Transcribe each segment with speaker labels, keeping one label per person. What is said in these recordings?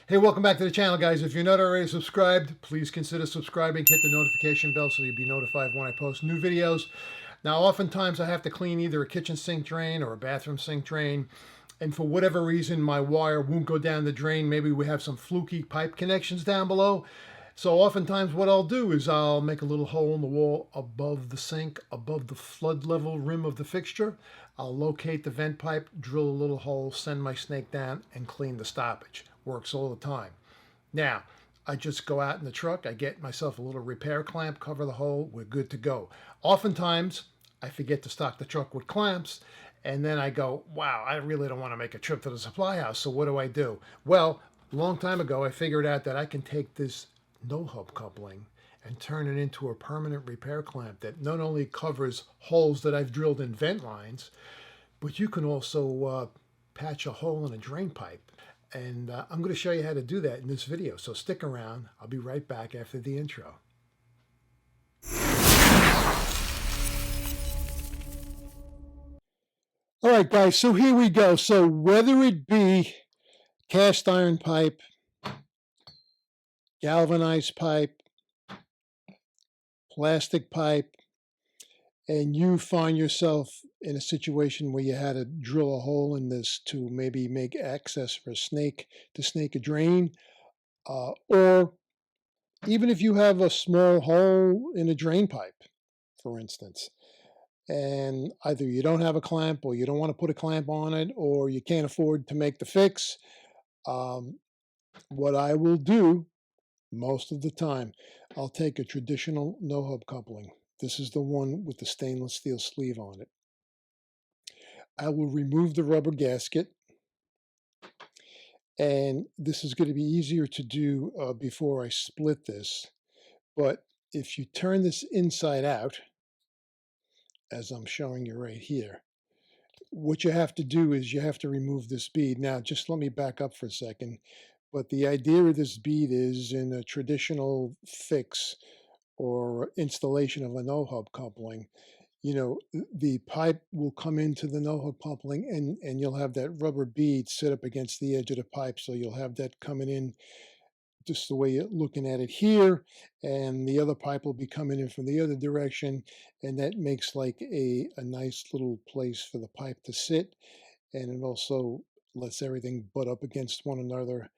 Speaker 1: Hey, welcome back to the channel, guys. If you're not already subscribed, please consider subscribing. Hit the notification bell so you'll be notified when I post new videos. Now, oftentimes I have to clean either a kitchen sink drain or a bathroom sink drain. And for whatever reason, my wire won't go down the drain. Maybe we have some fluky pipe connections down below. So oftentimes what I'll do is I'll make a little hole in the wall above the sink, above the flood level rim of the fixture. I'll locate the vent pipe, drill a little hole, send my snake down, and clean the stoppage. Works all the time. Now, I just go out in the truck, I get myself a little repair clamp, cover the hole, we're good to go. Oftentimes, I forget to stock the truck with clamps, and then I go, wow, I really don't want to make a trip to the supply house, so what do? Well, a long time ago, I figured out that I can take this no-hub coupling and turn it into a permanent repair clamp that not only covers holes that I've drilled in vent lines, but you can also patch a hole in a drain pipe. And I'm going to show you how to do that in this video. So stick around. I'll be right back after the intro. All right, guys, so here we go. So whether it be cast iron pipe, galvanized pipe, plastic pipe, and you find yourself in a situation where you had to drill a hole in this to maybe make access for a snake to snake a drain, or even if you have a small hole in a drain pipe, for instance, and either you don't have a clamp or you don't want to put a clamp on it or you can't afford to make the fix, what I will do most of the time, I'll take a traditional no-hub coupling. This is the one with the stainless steel sleeve on it. I will remove the rubber gasket, and this is going to be easier to do before I split this. But if you turn this inside out, as I'm showing you right here, what you have to do is you have to remove this bead. Now, just let me back up for a second. But the idea of this bead is in a traditional fix or installation of a no-hub coupling, you know, the pipe will come into the no-hub coupling and you'll have that rubber bead set up against the edge of the pipe. So you'll have that coming in just the way you're looking at it here, and the other pipe will be coming in from the other direction, and that makes like a nice little place for the pipe to sit, and it also lets everything butt up against one another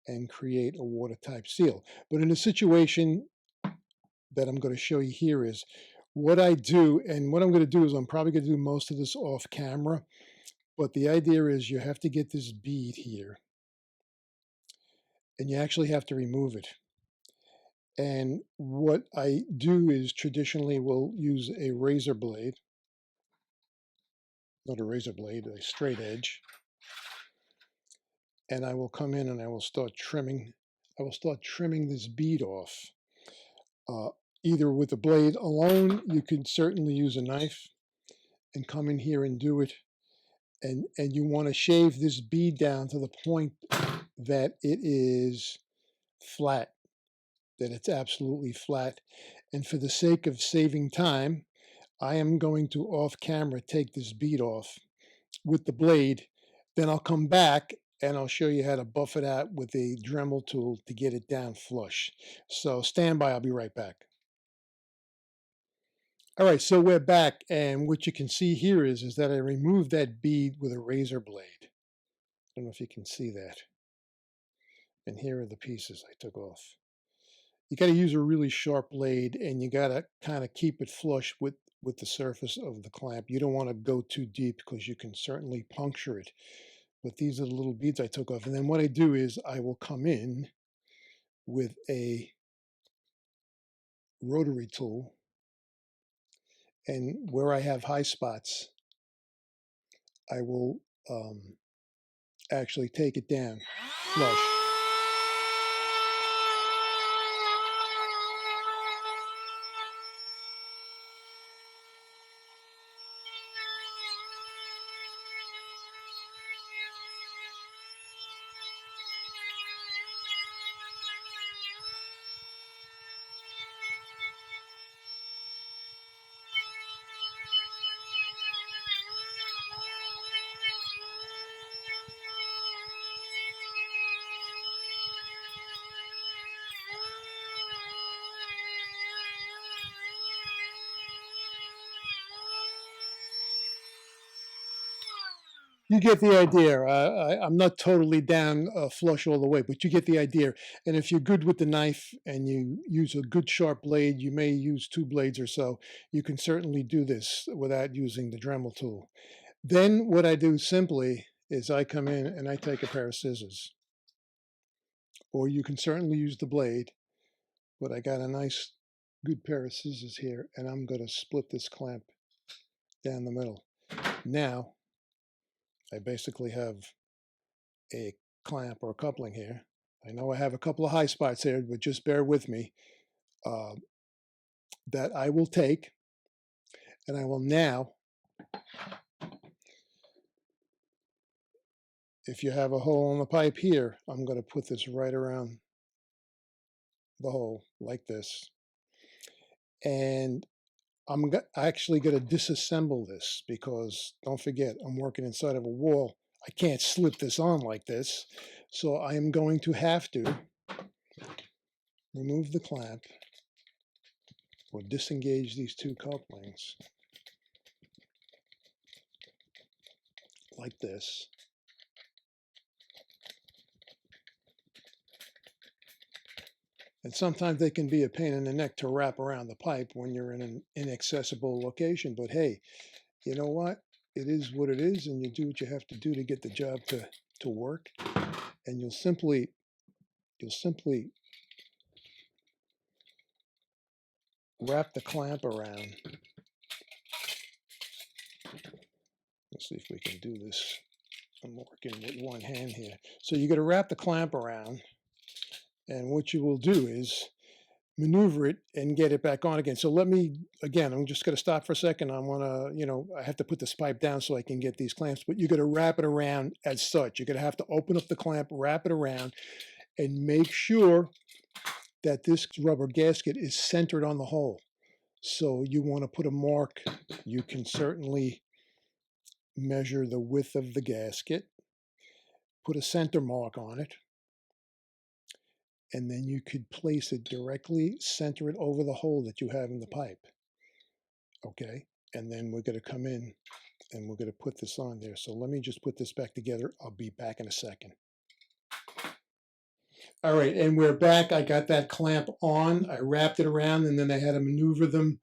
Speaker 1: and create a watertight seal. But in a situation that I'm going to show you here is what I do, and what I'm going to do is I'm probably going to do most of this off camera, but the idea is you have to get this bead here, and you actually have to remove it. And what I do is traditionally we'll use a razor blade, not a razor blade, a straight edge. And I will come in and I will start trimming. I will start trimming this bead off. Either with the blade alone, you can certainly use a knife and come in here and do it. And you want to shave this bead down to the point that it is flat, that it's absolutely flat. And for the sake of saving time, I am going to off camera take this bead off with the blade. Then I'll come back and I'll show you how to buff it out with a Dremel tool to get it down flush. So stand by, I'll be right back. All right, so we're back, and what you can see here is that I removed that bead with a razor blade. I don't know if you can see that. And here are the pieces I took off. You got to use a really sharp blade, and you got to kind of keep it flush with the surface of the clamp. You don't want to go too deep because you can certainly puncture it. But these are the little beads I took off. And then what I do is I will come in with a rotary tool, and where I have high spots, I will actually take it down flush. you get the idea. I'm not totally down flush all the way, but you get the idea. And if you're good with the knife and you use a good sharp blade, you may use 2 blades or so. You can certainly do this without using the Dremel tool. Then what I do simply is I come in and I take a pair of scissors. Or you can certainly use the blade, but I got a nice good pair of scissors here, and I'm going to split this clamp down the middle. Now, I basically have a clamp or a coupling here. I know I have a couple of high spots here, but just bear with me. That I will take, and I will now, if you have a hole in the pipe here, I'm going to put this right around the hole like this. And I'm actually going to disassemble this because don't forget, I'm working inside of a wall. I can't slip this on like this. So I am going to have to remove the clamp or disengage these 2 couplings like this. And sometimes they can be a pain in the neck to wrap around the pipe when you're in an inaccessible location. But hey, you know what? It is what it is, and you do what you have to do to get the job to work. And you'll simply wrap the clamp around. Let's see if we can do this. I'm working with one hand here. So you're going to wrap the clamp around, and what you will do is maneuver it and get it back on again. So let me, again, I'm just going to stop for a second. I want to, I have to put this pipe down so I can get these clamps, but you're going to wrap it around as such. You're going to have to open up the clamp, wrap it around, and make sure that this rubber gasket is centered on the hole. So you want to put a mark. You can certainly measure the width of the gasket, put a center mark on it, and then you could place it directly, center it over the hole that you have in the pipe. Okay, and then we're going to come in and we're going to put this on there. So let me just put this back together. I'll be back in a second. All right, and we're back. I got that clamp on. I wrapped it around, and then I had to maneuver them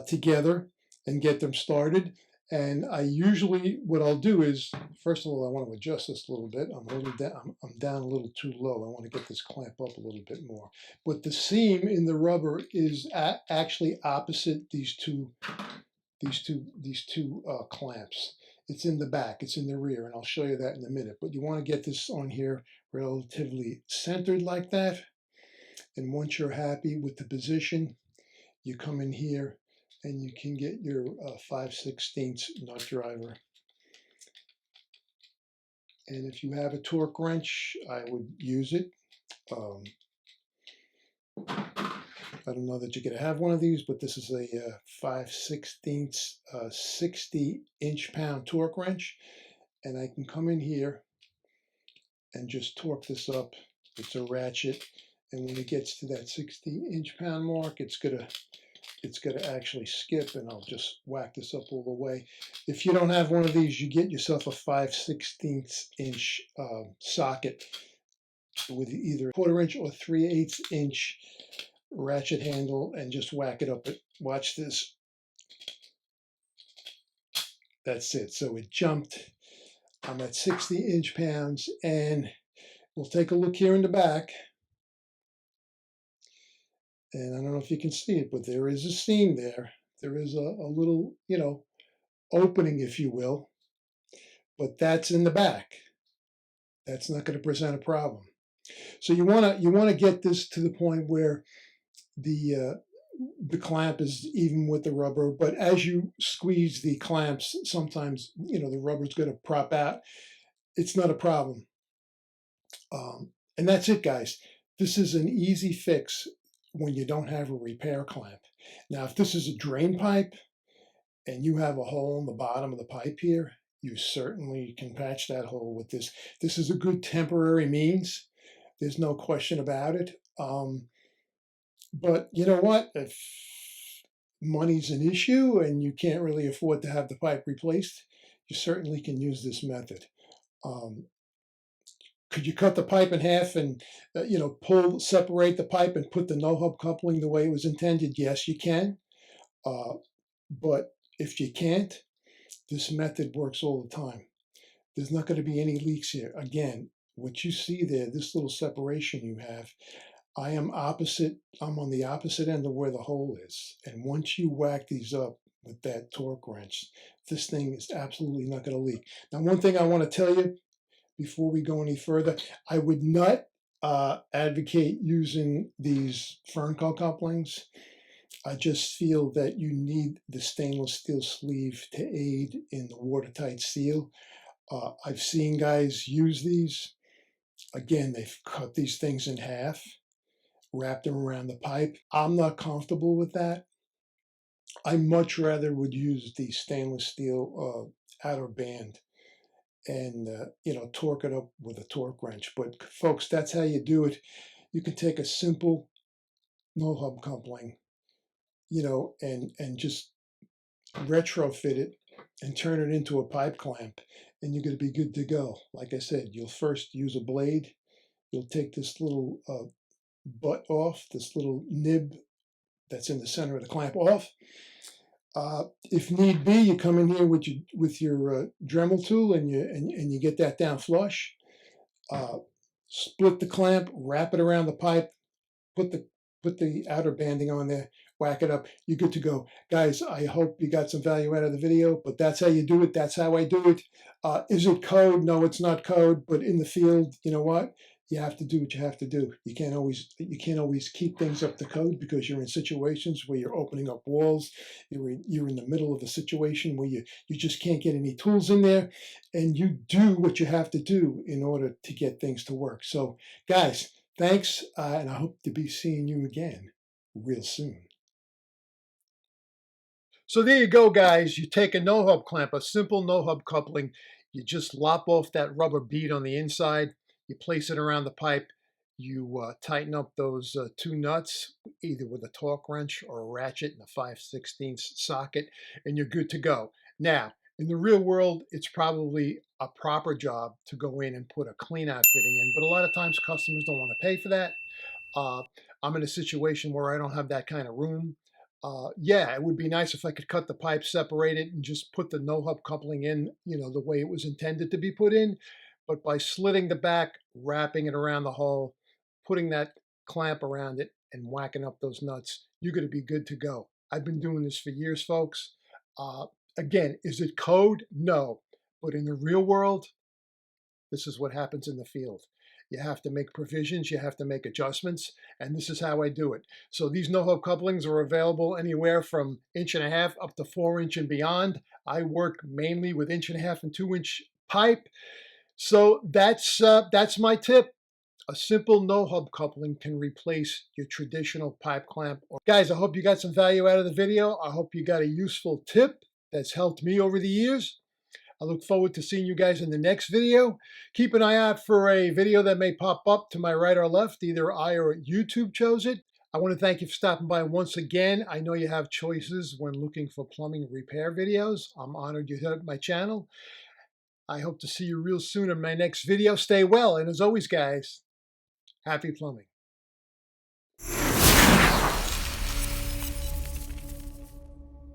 Speaker 1: together and get them started. And I usually, what I'll do is, first of all, I want to adjust this a little bit. I'm down a little too low. I want to get this clamp up a little bit more. But the seam in the rubber is actually opposite these two clamps. It's in the back, it's in the rear, and I'll show you that in a minute. But you want to get this on here relatively centered like that. And once you're happy with the position, you come in here and you can get your 5/16 nut driver. And if you have a torque wrench, I would use it. I don't know that you're going to have one of these, but this is a 5/16 60 inch-pound torque wrench. And I can come in here and just torque this up. It's a ratchet. And when it gets to that 60 inch-pound mark, it's gonna actually skip, and I'll just whack this up all the way. If you don't have one of these, you get yourself a 5/16 inch socket with either 1/4 inch or 3/8 inch ratchet handle, and just whack it up. Watch this. That's it. So it jumped. I'm at 60 inch-pounds, and we'll take a look here in the back. And I don't know if you can see it, but there is a seam there. There is a little, opening, if you will. But that's in the back. That's not going to present a problem. So you want to get this to the point where the clamp is even with the rubber. But as you squeeze the clamps, sometimes the rubber's going to prop out. It's not a problem. And that's it, guys. This is an easy fix when you don't have a repair clamp. Now, if this is a drain pipe and you have a hole in the bottom of the pipe here, you certainly can patch that hole with this. This is a good temporary means. There's no question about it. But you know what? If money's an issue and you can't really afford to have the pipe replaced, you certainly can use this method. Could you cut the pipe in half and separate the pipe and put the no-hub coupling the way it was intended? Yes, you can. But if you can't, this method works all the time. There's not going to be any leaks here. Again, what you see there, this little separation you have, I'm on the opposite end of where the hole is. And once you whack these up with that torque wrench, this thing is absolutely not going to leak. Now, one thing I want to tell you before we go any further, I would not advocate using these Fernco couplings. I just feel that you need the stainless steel sleeve to aid in the watertight seal. I've seen guys use these. Again, they've cut these things in half, wrapped them around the pipe. I'm not comfortable with that. I much rather would use the stainless steel outer band and torque it up with a torque wrench. But folks, that's how you do it. You can take a simple no hub coupling, and just retrofit it and turn it into a pipe clamp, and you're going to be good to go. Like I said, you'll first use a blade. You'll take this little butt off, this little nib that's in the center of the clamp off. If need be, you come in here with your Dremel tool and you get that down flush. Split the clamp, wrap it around the pipe, put the outer banding on there, whack it up. You're good to go, guys. I hope you got some value out of the video. But that's how you do it. That's how I do it. Is it code? No, it's not code. But in the field, you know what? You have to do what you have to do. You can't always keep things up to code because you're in situations where you're opening up walls. You're in the middle of a situation where you just can't get any tools in there, and you do what you have to do in order to get things to work. So, guys, thanks, and I hope to be seeing you again real soon. So there you go, guys. You take a no-hub clamp, a simple no-hub coupling. You just lop off that rubber bead on the inside. You place it around the pipe. You tighten up those two nuts, either with a torque wrench or a ratchet and a 5/16 socket, and you're good to go. Now, in the real world, it's probably a proper job to go in and put a clean-out fitting in, but a lot of times customers don't want to pay for that. I'm in a situation where I don't have that kind of room. Yeah, it would be nice if I could cut the pipe, separate it, and just put the no-hub coupling in, the way it was intended to be put in. But by slitting the back, wrapping it around the hole, putting that clamp around it, and whacking up those nuts, you're going to be good to go. I've been doing this for years, folks. Again, is it code? No. But in the real world, this is what happens in the field. You have to make provisions, you have to make adjustments, and this is how I do it. So these no-hub couplings are available anywhere from 1.5" up to 4" and beyond. I work mainly with 1.5" and 2" pipe. So that's my tip. A simple no-hub coupling can replace your traditional pipe clamp. Guys, I hope you got some value out of the video. I hope you got a useful tip that's helped me over the years. I look forward to seeing you guys in the next video. Keep an eye out for a video that may pop up to my right or left. Either I or YouTube chose it. I want to thank you for stopping by once again. I know you have choices when looking for plumbing repair videos. I'm honored you hit up my channel. I hope to see you real soon in my next video. Stay well, and as always, guys, happy plumbing.